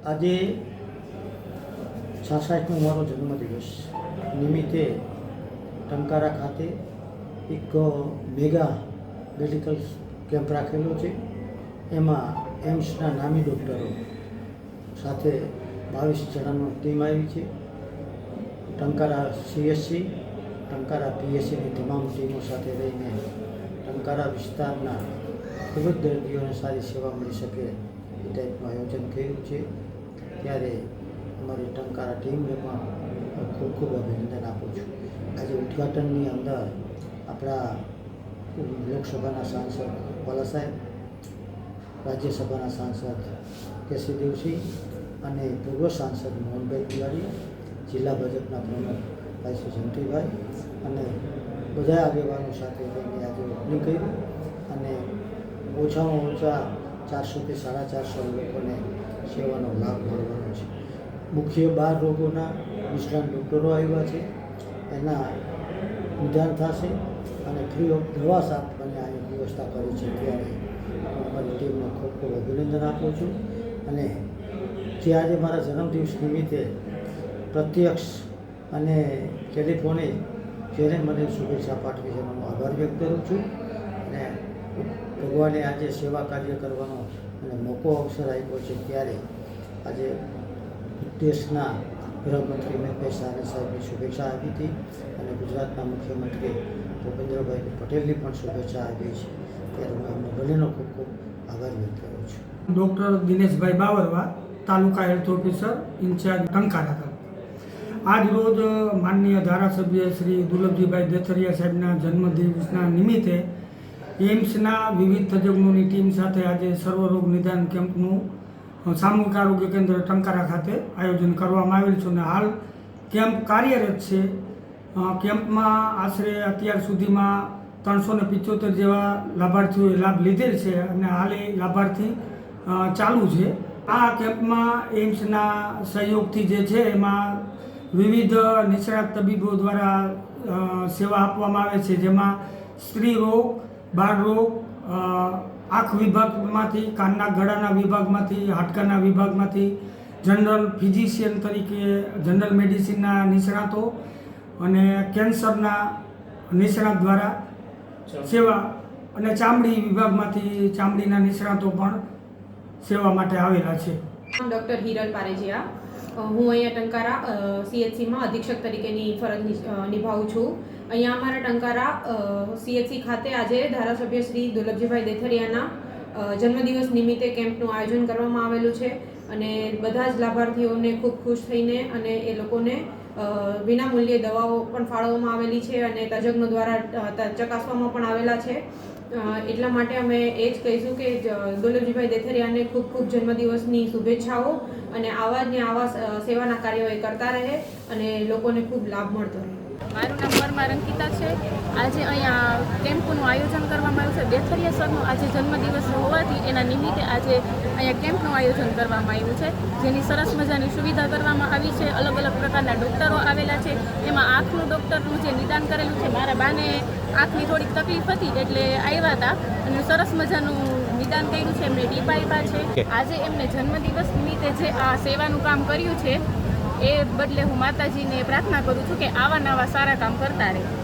આજે 66મો મારો જન્મદિવસ નિમિત્તે ટંકારા ખાતે એક મેગા મેડિકલ કેમ્પ રાખેલો છે। એમાં એમ્સના નામી ડૉક્ટરો સાથે 22 જણાનો ટીમ આવી છે। ટંકારા CSC, ટંકારા PSCની તમામ ટીમો સાથે રહીને ટંકારા વિસ્તારના ખૂબ જ દર્દીઓને સારી સેવા મળી શકે એ ટાઈપનું આયોજન કર્યું છે। ત્યારે અમારી ટંકારા ટીમને પણ ખૂબ ખૂબ અભિનંદન આપું છું। આજે ઉદ્ઘાટનની અંદર આપણા લોકસભાના સાંસદ વાલા સાહેબ, રાજ્યસભાના સાંસદ કેસી દેવસિંહ અને પૂર્વ સાંસદ મોહનભાઈ તિવારી, જિલ્લા ભાજપના પ્રમુખ ભાઈ શ્રી જંતીભાઈ અને બધા આગેવાનો સાથે રહીને આજે ઓપનિંગ કર્યું અને ઓછામાં ઓછા 400 થી 450 લોકોને સેવાનો લાભ મળવાનો છે। મુખ્ય 12 રોગોના નિષ્ણાત ડૉક્ટરો આવ્યા છે, એના નિદાન થશે અને ફ્રી ઓફ દવા આપવાની અહીં વ્યવસ્થા કરી છે। ત્યારે હું અમારી ટીમને ખૂબ ખૂબ અભિનંદન આપું છું અને જે આજે મારા જન્મદિવસ નિમિત્તે પ્રત્યક્ષ અને ટેલિફોને જેને મને શુભેચ્છા પાઠવી છે એનો આભાર વ્યક્ત કરું છું અને ભગવાને આજે સેવા કાર્ય કરવાનો અને મોકો અવસર આપ્યો છે। ત્યારે આજે દેશના ગૃહમંત્રી મહેશભાઈ સાની સાહેબની શુભેચ્છા આપી હતી અને ગુજરાતના મુખ્યમંત્રી ભૂપેન્દ્રભાઈ પટેલની પણ શુભેચ્છા આપી છે। ત્યારે હું એમને બંનેનો ખૂબ ખૂબ આભાર વ્યક્ત કરું છું। ડૉક્ટર દિનેશભાઈ બાવરવા, તાલુકા હેલ્થ ઓફિસર ઇન્ચાર્જ ટંકારા। આજ રોજ માનનીય ધારાસભ્ય શ્રી દુર્લભજીભાઈ દેથરિયા સાહેબના જન્મદિવસના નિમિત્તે એમ્સના વિવિધ તજજ્ઞોની ટીમ સાથે આજે સર્વરોગ નિદાન કેમ્પનું સામૂહિક આરોગ્ય કેન્દ્ર ટંકારા ખાતે આયોજન કરવામાં આવેલ છે અને હાલ કેમ્પ કાર્યરત છે। કેમ્પમાં આશરે અત્યાર સુધીમાં 375 જેવા લાભાર્થીઓએ લાભ લીધેલ છે અને હાલ એ લાભાર્થી ચાલુ છે। આ કેમ્પમાં એમ્સના સહયોગથી જે છે એમાં વિવિધ નિષ્ણાત તબીબો દ્વારા સેવા આપવામાં આવે છે, જેમાં સ્ત્રી રોગ, બાળ રોગ, આંખ વિભાગમાંથી, કાનના ગળાના વિભાગમાંથી, હાડકાના વિભાગમાંથી, જનરલ ફિઝિશિયન તરીકે જનરલ મેડિસિનના નિષ્ણાતો અને કેન્સરના નિષ્ણાત દ્વારા સેવા અને ચામડી વિભાગમાંથી ચામડીના નિષ્ણાતો પણ સેવા માટે આવેલા છે। ડૉક્ટર હિરલ પારેજિયા, હું અહીંયા ટંકારા CHCમાં અધિક્ષક તરીકેની ફરજ નિભાવું છું। અહીંયા અમારા ટંકારા CHC ખાતે આજે ધારાસભ્ય શ્રી દુર્લભજીભાઈ દેથરિયાના જન્મદિવસ નિમિત્તે કેમ્પનું આયોજન કરવામાં આવેલું છે અને બધા જ લાભાર્થીઓને ખૂબ ખુશ થઈને અને એ લોકોને વિનામૂલ્યે દવાઓ પણ ફાળવવામાં આવેલી છે અને તજજ્ઞો દ્વારા ચકાસવામાં પણ આવેલા છે। એટલા માટે અમે એ જ કહીશું કે દુર્લભજીભાઈ દેથરિયાને ખૂબ ખૂબ જન્મદિવસની શુભેચ્છાઓ અને આવા જ ને આવા સેવાના કાર્યો એ કરતા રહે અને લોકોને ખૂબ લાભ મળતો રહે। મારું નામ પરમાર અંકિતા છે। આજે અહીંયા કેમ્પનું આયોજન કરવામાં આવ્યું છે। દેથરિયા સરનો આજે જન્મદિવસ હોવાથી એના નિમિત્તે આજે અહીંયા કેમ્પનું આયોજન કરવામાં આવ્યું છે, જેની સરસ મજાની સુવિધા કરવામાં આવી છે। અલગ અલગ પ્રકારના ડૉક્ટરો આવેલા છે। એમાં આંખનું ડૉક્ટરનું જે નિદાન કરેલું છે, મારા બાને આંખની થોડીક તકલીફ હતી એટલે આવ્યા હતા અને સરસ મજાનું નિદાન કર્યું છે, એમને ટીપ આપ્યા છે। આજે એમને જન્મદિવસ નિમિત્તે જે આ સેવાનું કામ કર્યું છે એ બદલે હું માતાજીને પ્રાર્થના કરું છું કે આવા નવા સારા કામ કરતા રહે।